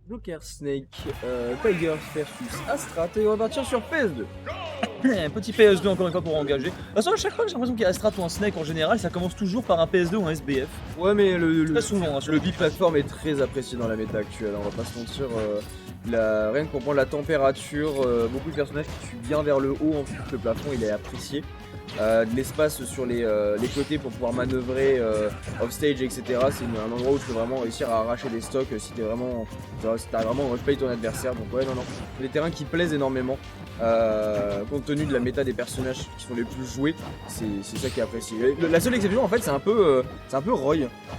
Joker, Snake, Tigers versus Astrat et on va partir sur PS2. Petit PS2 encore une fois pour engager. De toute façon, à chaque fois que j'ai l'impression qu'il y a Astrat ou un Snake en général, ça commence toujours par un PS2 ou un SBF. Ouais, mais Très souvent, hein, le biplatform est très apprécié dans la méta actuelle, on va pas se mentir. Rien que pour prendre la température, beaucoup de personnages qui tuent bien vers le haut, en plus le plafond il est apprécié. De l'espace sur les côtés pour pouvoir manœuvrer offstage, etc. C'est un endroit où tu peux vraiment réussir à arracher des stocks si t'as vraiment rushplay ton adversaire. Donc ouais, non, des terrains qui plaisent énormément. Compte tenu de la méta des personnages qui sont les plus joués, c'est ça qui est apprécié. La seule exception en fait c'est un peu Roy.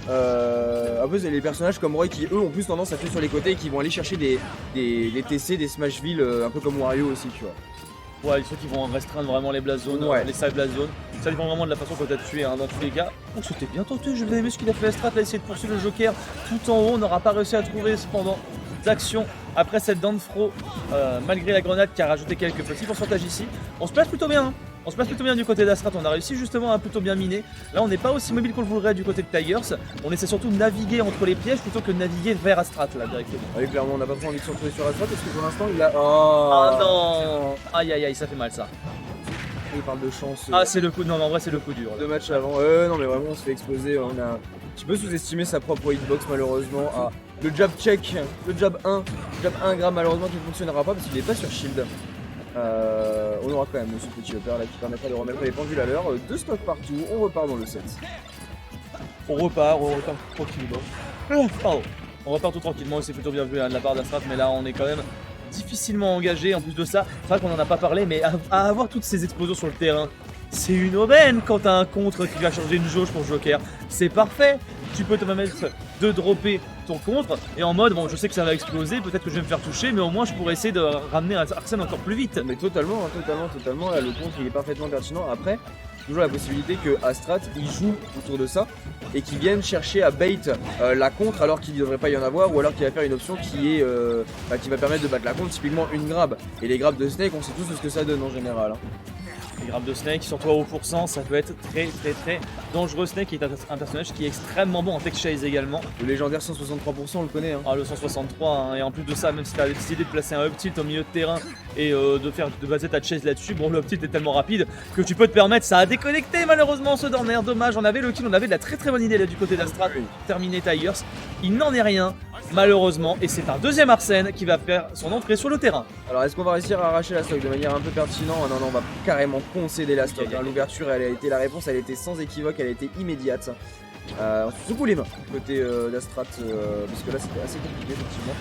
Un peu c'est les personnages comme Roy qui eux ont plus tendance à tuer sur les côtés et qui vont aller chercher des TC, des Smashville, un peu comme Wario aussi, tu vois. Ouais, ceux qui vont restreindre vraiment les blast zones, ouais. les side blast zones. Ça dépend vraiment de la façon dont tu as tué, hein, dans tous les cas. Oh, c'était bien tenté, je vais aimer ce qu'il a fait Astrat, là, essayer de poursuivre le Joker tout en haut. On n'aura pas réussi à trouver cependant d'action après cette Danfro, malgré la grenade qui a rajouté quelques petits pourcentages ici. On se place plutôt bien, hein. On se place plutôt bien du côté d'Astrat, on a réussi justement à plutôt bien miner. Là on n'est pas aussi mobile qu'on le voudrait du côté de Tigers. On essaie surtout de naviguer entre les pièges plutôt que de naviguer vers Astrat là directement. Oui, clairement on n'a pas trop envie de se retrouver sur Astrat parce que pour l'instant il a... Oh non. Aïe aïe aïe, ça fait mal ça. Il parle de chance. Ah c'est le coup, non mais en vrai c'est le coup dur. 2 matchs avant, non mais vraiment on se fait exploser, on a un petit peu sous-estimé sa propre hitbox malheureusement. Ah, le jab check, le jab 1 gramme malheureusement qui ne fonctionnera pas parce qu'il n'est pas sur shield. On aura quand même ce petit upper là qui permettra de remettre les pendules à l'heure. 2 stocks partout, on repart dans le set. On repart tranquillement. Pardon. On repart tout tranquillement et c'est plutôt bien vu hein, de la part d'Astrat, mais là on est quand même difficilement engagé. En plus de ça, c'est vrai qu'on en a pas parlé, mais à avoir toutes ces explosions sur le terrain, c'est une aubaine quand t'as un contre qui va changer une jauge pour Joker. C'est parfait. Tu peux te permettre de dropper ton contre et en mode bon je sais que ça va exploser, peut-être que je vais me faire toucher mais au moins je pourrais essayer de ramener Arsène encore plus vite. Mais totalement, là le contre il est parfaitement pertinent. Après, toujours la possibilité que Astrat il joue autour de ça et qu'il vienne chercher à bait la contre alors qu'il ne devrait pas y en avoir ou alors qu'il va faire une option qui va permettre de battre la contre, typiquement une grab. Et les grabs de Snake on sait tous ce que ça donne en général. Les grabs de Snake, surtout à haut pourcent, ça peut être très dangereux. Snake est un personnage qui est extrêmement bon en tech chase également. Le légendaire 163% on le connaît. Hein. Ah, le 163, hein, et en plus de ça, même si tu as décidé de placer un up tilt au milieu de terrain et de baser ta chase là-dessus, bon le up tilt est tellement rapide que tu peux te permettre, ça a déconnecté malheureusement ce dernier, dommage, on avait le kill, on avait de la très bonne idée là du côté d'Astrat pour terminer Tigers. Il n'en est rien malheureusement et c'est un deuxième Arsène qui va faire son entrée sur le terrain. Alors est-ce qu'on va réussir à arracher la stock de manière un peu pertinente? Non, on va carrément concéder la stock. Hein. L'ouverture, la réponse, elle était sans équivoque, elle a été immédiate. On se secoue les mains côté d'Astrat, parce que là c'était assez compliqué effectivement.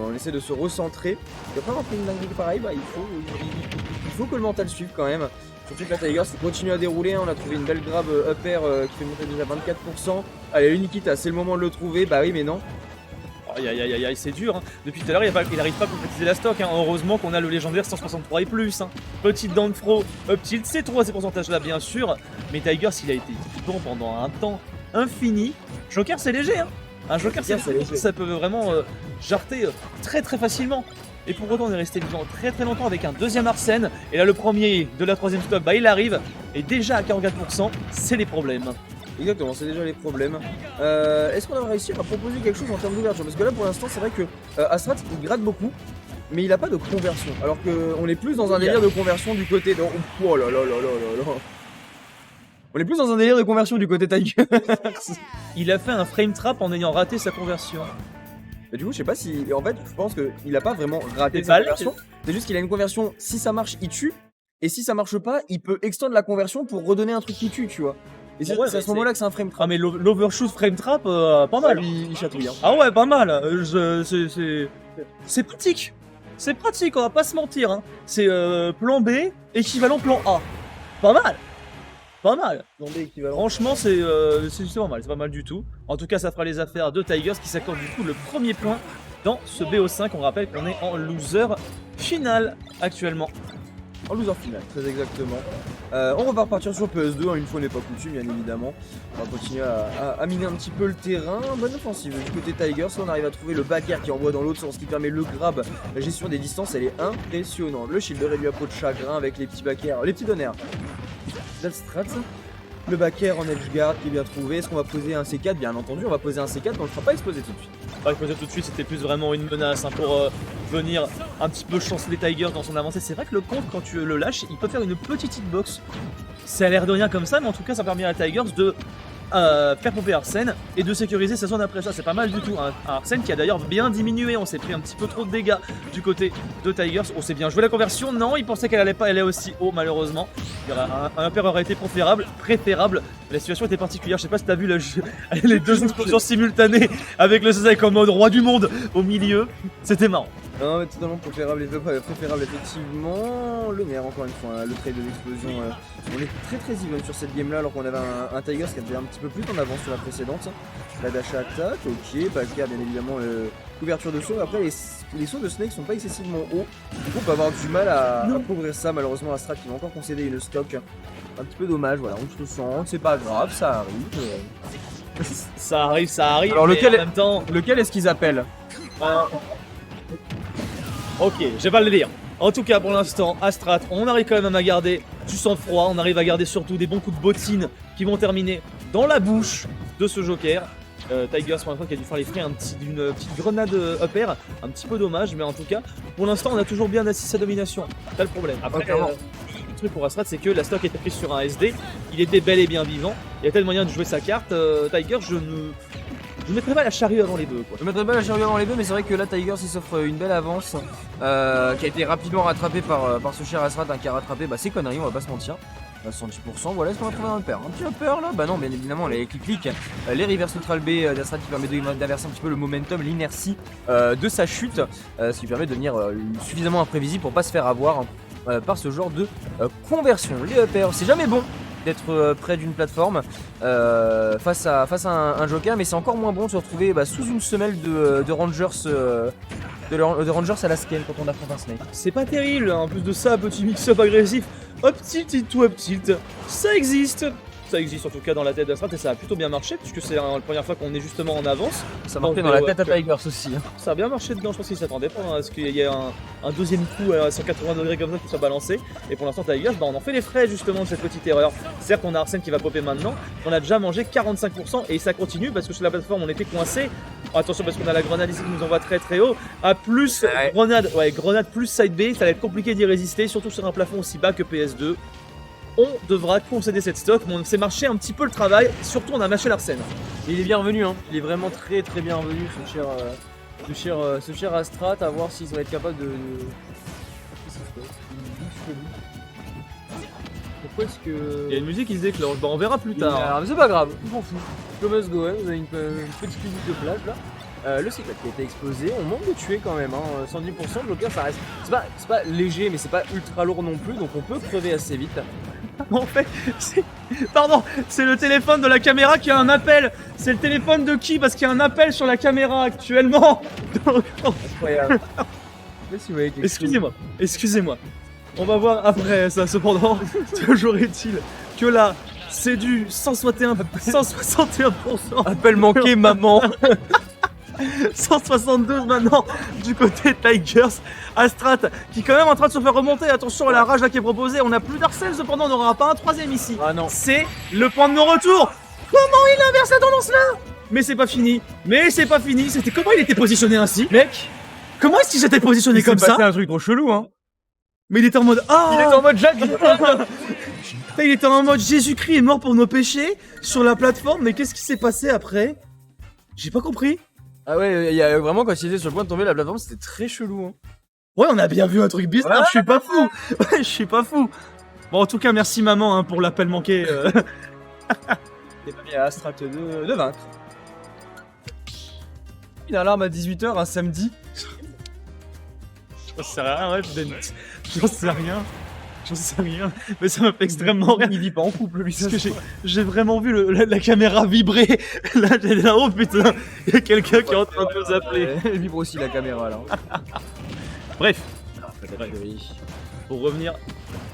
On essaie de se recentrer. Et après avoir fait une dinguerie pareille, bah, il faut que le mental suive quand même. Surtout que la Tigers continue à dérouler, hein. On a trouvé une belle grab upper qui fait monter déjà 24%. Allez, l'Unikita, c'est le moment de le trouver, bah oui mais non. Aïe, c'est dur. Hein. Depuis tout à l'heure, il n'arrive pas à concrétiser la stock. Hein. Heureusement qu'on a le légendaire 163 et plus. Hein. Petite Danfro, up tilt, c'est trop à ces pourcentages-là, bien sûr. Mais Tigers, il a été bon pendant un temps infini. Joker, c'est léger. Hein. Un Joker, c'est léger. Ça peut vraiment jarter très facilement. Et pour autant, on est resté vivant très longtemps avec un deuxième Arsène. Et là, le premier de la troisième stock, bah, il arrive. Et déjà à 44%, c'est les problèmes. Exactement, c'est déjà les problèmes. Est-ce qu'on va réussir à proposer quelque chose en termes d'ouverture? Parce que là pour l'instant c'est vrai que Astrat il gratte beaucoup, mais il n'a pas de conversion. Alors qu'on est plus dans un délire de conversion du côté de... Oh là là là là là. On est plus dans un délire de conversion du côté Tiger. Il a fait un frame trap en ayant raté sa conversion. Mais du coup je sais pas si... En fait je pense qu'il a pas vraiment raté sa conversion. C'est juste qu'il a une conversion, si ça marche il tue, et si ça marche pas il peut extendre la conversion pour redonner un truc qui tue, tu vois. Et c'est à ce moment-là que c'est un frame trap. Ah mais l'overshoot frame trap, pas mal. Il chatouille. Hein. Ah ouais, pas mal. C'est pratique. C'est pratique, on va pas se mentir. Hein. C'est plan B, équivalent plan A. Pas mal. Pas mal. Plan B équivalent. Franchement, c'est pas mal. C'est pas mal du tout. En tout cas, ça fera les affaires de Tigers qui s'accordent du coup le premier point dans ce BO5. On rappelle qu'on est en loser final actuellement. En loser final, très exactement. On va repartir sur PS2, hein, une fois n'est pas coutume, bien évidemment. On va continuer à miner un petit peu le terrain. Bonne offensive du côté Tigers. Là, on arrive à trouver le back air qui envoie dans l'autre sens, qui permet le grab. La gestion des distances, elle est impressionnante. Le shield réduit à peau de chagrin avec les petits back air, les petits donners. Strat. Le back air en edge guard qui est bien trouvé. Est-ce qu'on va poser un C4? Bien entendu, on va poser un C4, mais on ne le fera pas exploser tout de suite. Pas exploser tout de suite, c'était plus vraiment une menace hein, pour venir un petit peu chanceler Tigers dans son avancée. C'est vrai que le contre, quand tu le lâches, il peut faire une petite hitbox. Ça a l'air de rien comme ça, mais en tout cas, ça permet à Tigers de faire pomper Arsène et de sécuriser sa zone après ça. C'est pas mal du tout. Un Arsène qui a d'ailleurs bien diminué. On s'est pris un petit peu trop de dégâts du côté de Tigers. On s'est bien joué la conversion. Non, il pensait qu'elle allait pas aller aussi haut, malheureusement. Un upper aurait été préférable. La situation était particulière. Je sais pas si t'as vu les deux explosions simultanées avec le Sazak en mode roi du monde au milieu. C'était marrant. Non, mais totalement préférable effectivement. Le maire, encore une fois, hein, le trade de l'explosion. On est très even sur cette game là, alors qu'on avait un Tigers qui était un petit peu plus en avance sur la précédente. La dash attaque, ok, Palkia bien évidemment, couverture de saut. Après, les sauts de Snake sont pas excessivement hauts. Du coup, on peut avoir du mal à couvrir ça. Malheureusement, Astrat qui va encore concéder une stock. Un petit peu dommage, voilà, on se sent, c'est pas grave, ça arrive. Ça arrive. Alors, lequel, en même temps... lequel est-ce qu'ils appellent Ok, je vais pas le lire. En tout cas, pour l'instant, Astrat, on arrive quand même à garder du sang-froid. On arrive à garder surtout des bons coups de bottine qui vont terminer dans la bouche de ce Joker. Tigers, pour l'instant, qui a dû faire les frais d'une petite grenade upper. Un petit peu dommage, mais en tout cas, pour l'instant, on a toujours bien assis sa domination. Pas le problème. Après, le truc pour Astrat, c'est que la stock était prise sur un SD. Il était bel et bien vivant. Il y a tel moyen de jouer sa carte. Tigers, je ne mettrais pas la charrue avant les deux. Quoi. Je mettrais pas la charrue avant les deux, mais c'est vrai que là, Tigers il s'offre une belle avance qui a été rapidement rattrapée par ce cher Astrat qui a rattrapé ses conneries, on va pas se mentir. 110%, voilà ce qu'on va trouver dans le paire. Un petit upper là, bah non, bien évidemment, les clics, les reverse neutral B d'Astrat qui permet d'inverser un petit peu le momentum, l'inertie de sa chute, ce qui permet de devenir suffisamment imprévisible pour pas se faire avoir par ce genre de conversion. Les uppers, c'est jamais bon d'être près d'une plateforme face à un Joker, mais c'est encore moins bon de se retrouver sous une semelle de Rangers. De Rangers à la scale quand on affronte un Snake. C'est pas terrible, en plus de ça, petit mix-up agressif, up tilt et tout up tilt, ça existe en tout cas dans la tête d'Astrat et ça a plutôt bien marché puisque c'est la première fois qu'on est justement en avance. Ça marchait dans la tête à Tigers aussi. Hein. Ça a bien marché dedans, je pense qu'ils s'attendaient pas à ce qu'il y ait un deuxième coup à 180 degrés comme ça qui soit balancé. Et pour l'instant Tigers, on en fait les frais justement de cette petite erreur. Certes on a Arsène qui va popper maintenant, on a déjà mangé 45% et ça continue parce que sur la plateforme on était coincé. Attention parce qu'on a la grenade ici qui nous envoie très haut. À plus grenade plus side B, ça va être compliqué d'y résister, surtout sur un plafond aussi bas que PS2. On devra concéder cette stock, mais on s'est marché un petit peu le travail, surtout on a mâché l'Arsène. Il est bienvenu, hein. Il est vraiment très bienvenu ce cher Astrat, à voir s'ils vont être capables de... Pourquoi est-ce que... Il y a une musique qui se déclenche, on verra plus tard. Mais c'est pas grave, on s'en fout. Go must go, vous avez une petite musique de plage là. Le cyclade qui a été explosé, on manque de tuer quand même, hein. 110%, Joker ça reste... C'est pas léger mais c'est pas ultra lourd non plus, donc on peut crever assez vite. En fait, c'est le téléphone de la caméra qui a un appel. C'est le téléphone de qui? Parce qu'il y a un appel sur la caméra actuellement. Incroyable. Excusez-moi. On va voir après ça, cependant. Toujours est-il que là, c'est du 161%. Appel manqué, maman. 172 maintenant du côté de Tigers. Astrat qui est quand même en train de se faire remonter. Attention à la rage là qui est proposée. On n'a plus d'Arsène cependant, on n'aura pas un troisième ici. Ah non. C'est le point de non-retour. Comment il inverse la tendance là? Mais c'est pas fini. C'était comment il était positionné ainsi, mec? Comment est-ce qu'il s'était positionné comme ça? C'est un truc trop chelou, hein. Mais il était en mode Il était en mode Jacques. Il était en mode Jésus-Christ est mort pour nos péchés sur la plateforme. Mais qu'est-ce qui s'est passé après? J'ai pas compris. Ah ouais, il y a vraiment quand il était sur le point de tomber la plateforme, c'était très chelou. Hein. Ouais, on a bien vu un truc bizarre, je suis pas fou. Bon, en tout cas, merci maman hein, pour l'appel manqué. C'est pas bien à Astrat de vaincre. Une alarme à 18h un samedi. J'en sais rien, ouais, j'en sais rien, mais ça m'a fait extrêmement rire. Il vit pas en couple, lui. Parce que j'ai vraiment vu la caméra vibrer. Là, j'étais là, oh putain, il y a quelqu'un qui est en train de nous appeler. Elle vibre aussi la caméra, là. Bref, pour revenir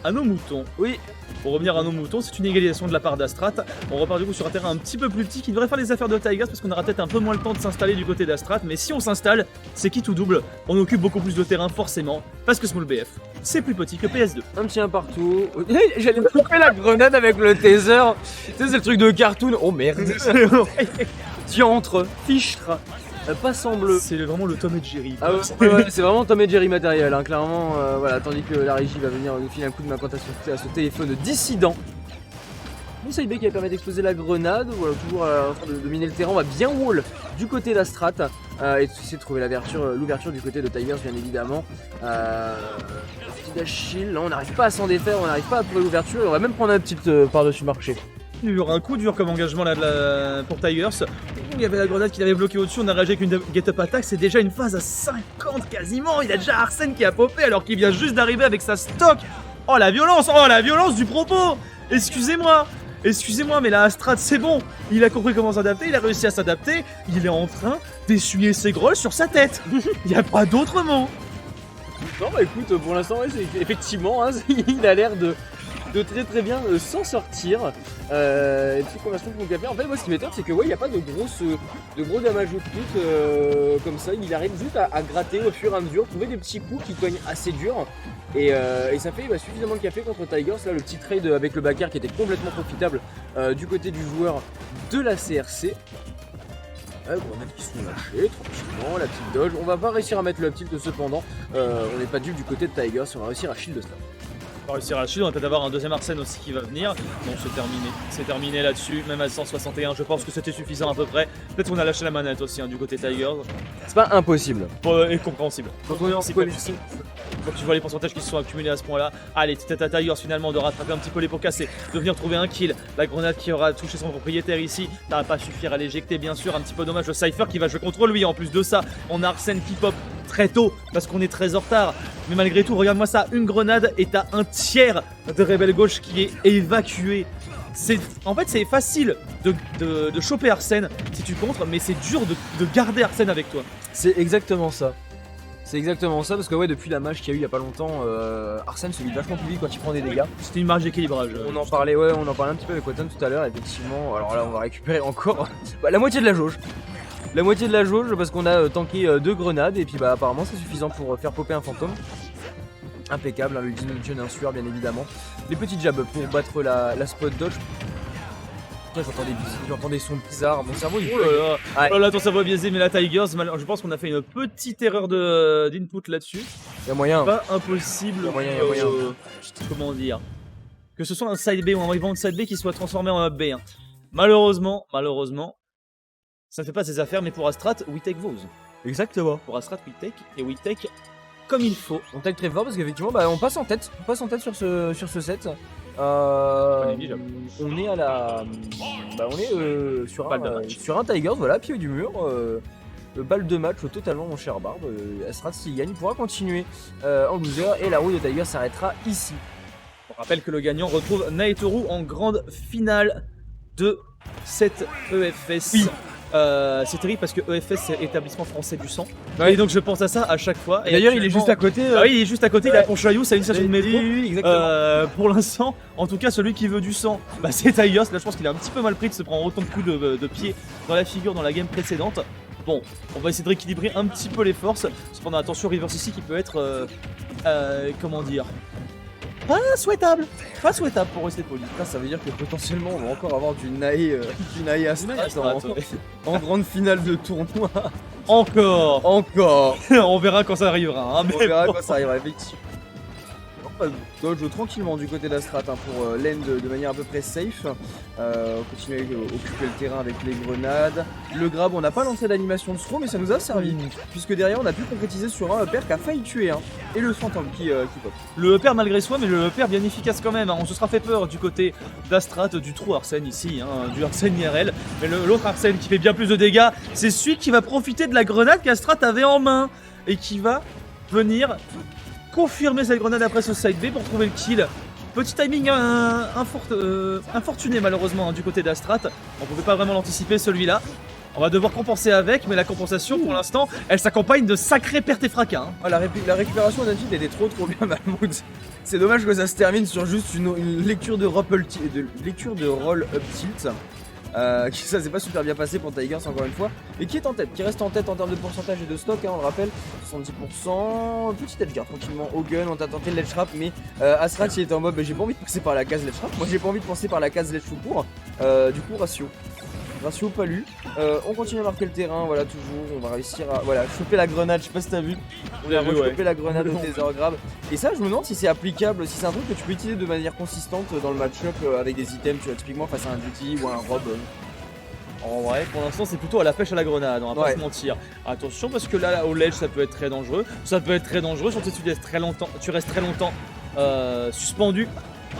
à nos moutons. Oui. Pour revenir à nos moutons, c'est une égalisation de la part d'Astrat. On repart du coup sur un terrain un petit peu plus petit qui devrait faire les affaires de Tigers parce qu'on aura peut-être un peu moins le temps de s'installer du côté d'Astrat. Mais si on s'installe, c'est qui tout double. On occupe beaucoup plus de terrain forcément parce que Small BF, c'est plus petit que PS2. Un petit un partout. J'allais couper la grenade avec le taser. Tu sais, c'est le truc de cartoon. Oh merde. Tu entres, fichtre. pas sans bleu. C'est vraiment le Tom et Jerry. Ah ouais, c'est vraiment Tom et Jerry matériel, hein, clairement, voilà, tandis que la régie va venir nous filer un coup de main quant à ce téléphone dissident. Bon, side B qui va permettre d'exploser la grenade, voilà, toujours en train de dominer le terrain, on va bien wall du côté d'Astrat et essayer de trouver l'ouverture du côté de Tigers bien évidemment. Petit dash shield, là on n'arrive pas à s'en défaire, on n'arrive pas à trouver l'ouverture et on va même prendre un petit par-dessus marché. Un coup dur comme engagement là pour Tigers. Il y avait la grenade qui l'avait bloqué au-dessus, on a réagi avec une get-up attack, c'est déjà une phase à 50 quasiment. Il a déjà Arsène qui a popé alors qu'il vient juste d'arriver avec sa stock. Oh la violence du propos. Excusez-moi, mais là, Astrat, c'est bon. Il a compris comment s'adapter, il a réussi à s'adapter. Il est en train d'essuyer ses grolles sur sa tête. Il n'y a pas d'autre mot. Non, bah écoute, pour l'instant, ouais, effectivement, hein, il a l'air de très bien s'en sortir. Et puis pour l'instant, pour Café, en fait, moi, ce qui m'étonne, c'est que ouais, il n'y a pas de gros damage au put comme ça. Il arrive juste à gratter au fur et à mesure, trouver des petits coups qui cognent assez dur. Et ça fait suffisamment de café contre Tigers. Là, le petit trade avec le backer qui était complètement profitable du côté du joueur de la CRC. Grenades qui sont lâchées tranquillement, la petite dodge. On va pas réussir à mettre le up tilt cependant. On n'est pas dupe du côté de Tigers. On va réussir à shield ça. On va réussir à shield, on va peut-être avoir un deuxième Arsène aussi qui va venir. Non, c'est terminé. C'est terminé là-dessus, même à 161. Je pense que c'était suffisant à peu près. Peut-être qu'on a lâché la manette aussi du côté Tigers. C'est pas impossible. Et compréhensible. Quand on est en coalition. Quand tu vois les pourcentages qui se sont accumulés à ce point-là. Allez, tête à Tigers finalement de rattraper un petit peu les pots cassés, de venir trouver un kill. La grenade qui aura touché son propriétaire ici. Ça va pas suffire à l'éjecter, bien sûr. Un petit peu dommage. Le Cypher qui va jouer contre lui. En plus de ça, on a Arsène qui pop très tôt parce qu'on est très en retard. Mais malgré tout, regarde-moi ça, une grenade et t'as un tiers de rebelle gauche qui est évacué. En fait, c'est facile de choper Arsène si tu contres, mais c'est dur de garder Arsène avec toi. C'est exactement ça. C'est exactement ça parce que ouais, depuis la match qu'il y a eu il y a pas longtemps, Arsène se vit vachement plus vite quand il prend des dégâts. C'était une marge d'équilibrage. On en parlait un petit peu avec Watton tout à l'heure, effectivement. Alors là, on va récupérer encore la moitié de la jauge. La moitié de la jauge parce qu'on a tanké 2 grenades et puis apparemment c'est suffisant pour faire popper un fantôme. Impeccable, le Dimension insueur bien évidemment. Les petits jabs pour battre la spot dodge. J'entends des sons bizarres, mon cerveau il... Oh là, ton cerveau est biaisé, mais la Tigers, je pense qu'on a fait une petite erreur d'input là-dessus. Il y a moyen. Pas impossible. Il y a moyen. Comment dire, que ce soit un side B ou un rebound side B qui soit transformé en up B. Malheureusement, ça ne fait pas ses affaires, mais pour Astrat, we take those. Exactement. Pour Astrat, we take comme il faut. On take très fort parce qu'effectivement, on passe en tête. sur ce set. On est à la... sur un Tigers, voilà, pied du mur. Balle de match totalement, mon cher Barbe. Astrat, s'il gagne, pourra continuer en loser et la roue de Tigers s'arrêtera ici. On rappelle que le gagnant retrouve Naetoru en grande finale de cette EFS. Oui. C'est terrible parce que EFS c'est établissement français du sang. Ouais. Et donc je pense à ça à chaque fois. Et d'ailleurs il est juste à côté. Oui, il est juste à côté, il est à Pontchaillou, c'est une station de métro. Oui, exactement. Pour l'instant, en tout cas celui qui veut du sang, c'est Tigers. Là je pense qu'il a un petit peu mal pris de se prendre autant de coups de pied dans la figure dans la game précédente. Bon, on va essayer de rééquilibrer un petit peu les forces. Cependant attention, Reverse ici qui peut être... comment dire, pas souhaitable pour rester poli. Ça veut dire que potentiellement on va encore avoir du Nae Astrat en grande finale de tournoi. Encore. On verra quand ça arrivera. On verra quand ça arrivera, effectivement. Dodge tranquillement du côté d'Astrat pour l'end de manière à peu près safe. Continuer à occuper le terrain avec les grenades. Le grab, on n'a pas lancé d'animation de throw, mais ça nous a servi. Puisque derrière, on a pu concrétiser sur un upper qui a failli tuer et le fantôme qui pop. Le upper malgré soi, mais le upper bien efficace quand même. On se sera fait peur du côté d'Astrat, du trou Arsène ici, du Arsène IRL. Mais l'autre Arsène qui fait bien plus de dégâts, c'est celui qui va profiter de la grenade qu'Astrat avait en main et qui va venir confirmer cette grenade après ce side B pour trouver le kill. Petit timing infortuné malheureusement du côté d'Astrat. On pouvait pas vraiment l'anticiper celui-là. On va devoir compenser avec, mais la compensation pour l'instant, elle s'accompagne de sacrés pertes et fracas. La récupération d'un tilt était trop bien Malmoud. C'est dommage que ça se termine sur juste une lecture de roll up tilt. Ça s'est pas super bien passé pour Tigers encore une fois, et qui est en tête, qui reste en tête en termes de pourcentage et de stock, on le rappelle, 70%, petit edge guard tranquillement au gun, on t'a tenté le ledge trap, mais Astrat il était en mode j'ai pas envie de passer par la case ledge trap, moi j'ai pas envie de passer par la case ledge tout court, du coup ratio. ratio palu. On continue à marquer le terrain, voilà, toujours. On va réussir à choper la grenade, je sais pas si t'as vu. On a choper la grenade au Tether Grab. Et ça, je me demande si c'est applicable, si c'est un truc que tu peux utiliser de manière consistante dans le match-up avec des items, tu vois, typiquement face à un Duty ou un Rob. En vrai, pour l'instant, c'est plutôt à la pêche à la grenade, on va pas se mentir. Attention, parce que là, au ledge, ça peut être très dangereux. Ça peut être très dangereux, surtout si tu restes très longtemps suspendu.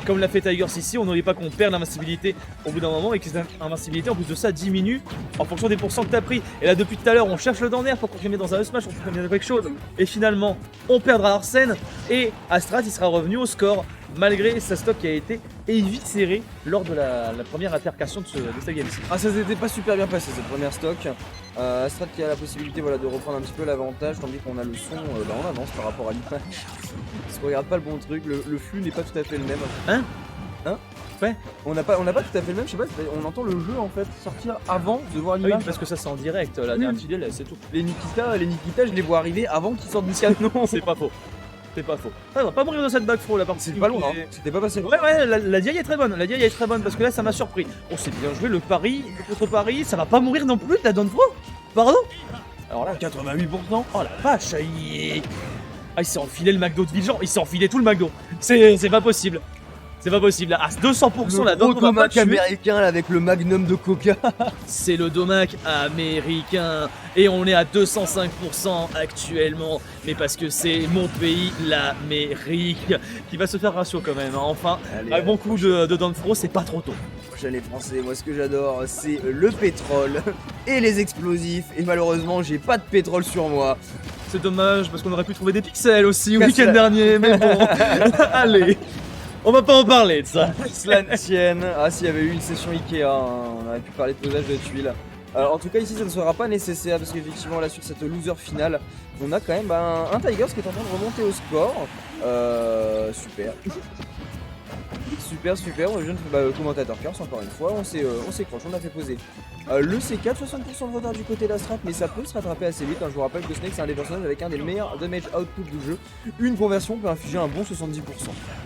Comme l'a fait Tigers ici, on n'oublie pas qu'on perd l'invincibilité au bout d'un moment et que cette invincibilité, en plus de ça, diminue en fonction des pourcents que tu as pris. Et là, depuis tout à l'heure, on cherche le dent d'air pour confirmer dans un smash, pour confirmer quelque chose. Et finalement, on perdra Arsène et Astrat, il sera revenu au score malgré sa stock qui a été éviscérée lors de la première altercation de cette game. Ah, ça s'était pas super bien passé cette première stock. Astrat qui a la possibilité de reprendre un petit peu l'avantage, tandis qu'on a le son en avance par rapport à l'image. Parce qu'on regarde pas le bon truc, le flux n'est pas tout à fait le même. Hein Ouais. On n'a pas tout à fait le même, je sais pas, on entend le jeu en fait sortir avant de voir l'image. Oui, parce que ça c'est en direct, là, il y a un petit délai, c'est tout. Les Nikita, je les vois arriver avant qu'ils sortent du canon. C'est pas faux. C'est pas faux. Ah, on va pas mourir dans cette back throw là par contre. C'est pas loin, hein. C'était pas passé. Ouais, la DI est très bonne. La DI est très bonne parce que là ça m'a surpris. Oh, c'est bien joué le pari, le contre-pari. Ça va pas mourir non plus la down throw. Pardon. Alors là, 88%. Oh la vache, il s'est enfilé le McDo de Villejean. Il s'est enfilé tout le McDo. C'est pas possible. C'est pas possible. Là, à 200% la down throw. Le domac américain là, avec le magnum de coca. C'est le domac américain. Et on est à 205% actuellement. Mais parce que c'est mon pays, l'Amérique, qui va se faire ratio quand même. Hein. Enfin, un bon coup de down throw, c'est pas trop tôt. Les Français, moi ce que j'adore, c'est le pétrole et les explosifs. Et malheureusement, j'ai pas de pétrole sur moi. C'est dommage parce qu'on aurait pu trouver des pixels aussi le week-end dernier. Mais bon, allez. On va pas en parler de ça. Cela ne tienne. Ah, s'il y avait eu une session Ikea, hein, on aurait pu parler de posage de tuiles. En tout cas, ici, ça ne sera pas nécessaire parce qu'effectivement, là, sur cette loser finale, on a quand même un Tigers qui est en train de remonter au score. Super. Super, le jeune commentateur Curse, encore une fois, on s'écroche, on a fait poser. Le C4, 60% de retard du côté d'Astrat, mais ça peut se rattraper assez vite. Hein. Je vous rappelle que Snake, c'est un des personnages avec un des meilleurs damage output du jeu. Une conversion peut infliger un bon 70%.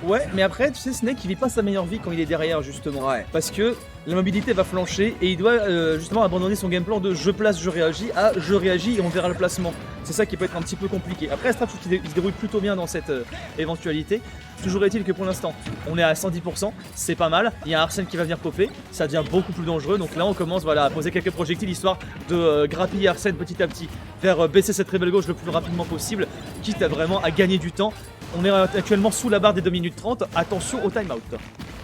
Ouais, mais après, tu sais, Snake, il vit pas sa meilleure vie quand il est derrière, justement. Ouais. Parce que la mobilité va flancher et il doit justement abandonner son game plan de je place, je réagis à je réagis et on verra le placement. C'est ça qui peut être un petit peu compliqué. Après, Astrat, il se débrouille plutôt bien dans cette éventualité. Toujours est-il que pour l'instant, on est à 110%, c'est pas mal. Il y a un Arsène qui va venir popper, ça devient beaucoup plus dangereux. Donc là, on commence à poser quelques projectiles histoire de grappiller Arsène petit à petit vers baisser cette rebelle gauche le plus rapidement possible, quitte à vraiment à gagner du temps. On est actuellement sous la barre des 2 minutes 30. Attention au timeout.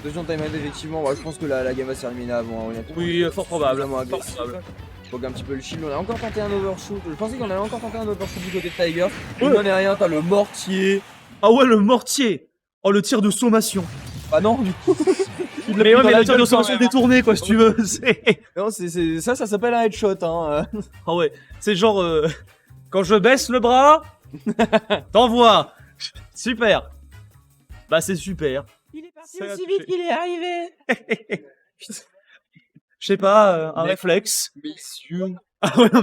Attention au timeout, effectivement. Je pense que la game va se terminer avant. Honnêtement. Oui, fort probable. Faut un petit peu le shield. On a encore tenté un overshoot. Je pensais qu'on avait encore tenté un overshoot du côté de Tiger. Il n'en est rien. T'as le mortier. Ah ouais, le mortier. Oh, le tir de sommation. Ah non, du coup. Mais ouais, mais le tir de sommation détourné, quoi, si tu veux. Non, ça s'appelle un headshot. Hein. Ah ouais, c'est genre. Quand je baisse le bras, t'envoies. Super. Bah, c'est super. Il est parti aussi vite qu'il est arrivé. Je sais pas, un réflexe. Messieurs. Ah ouais, non,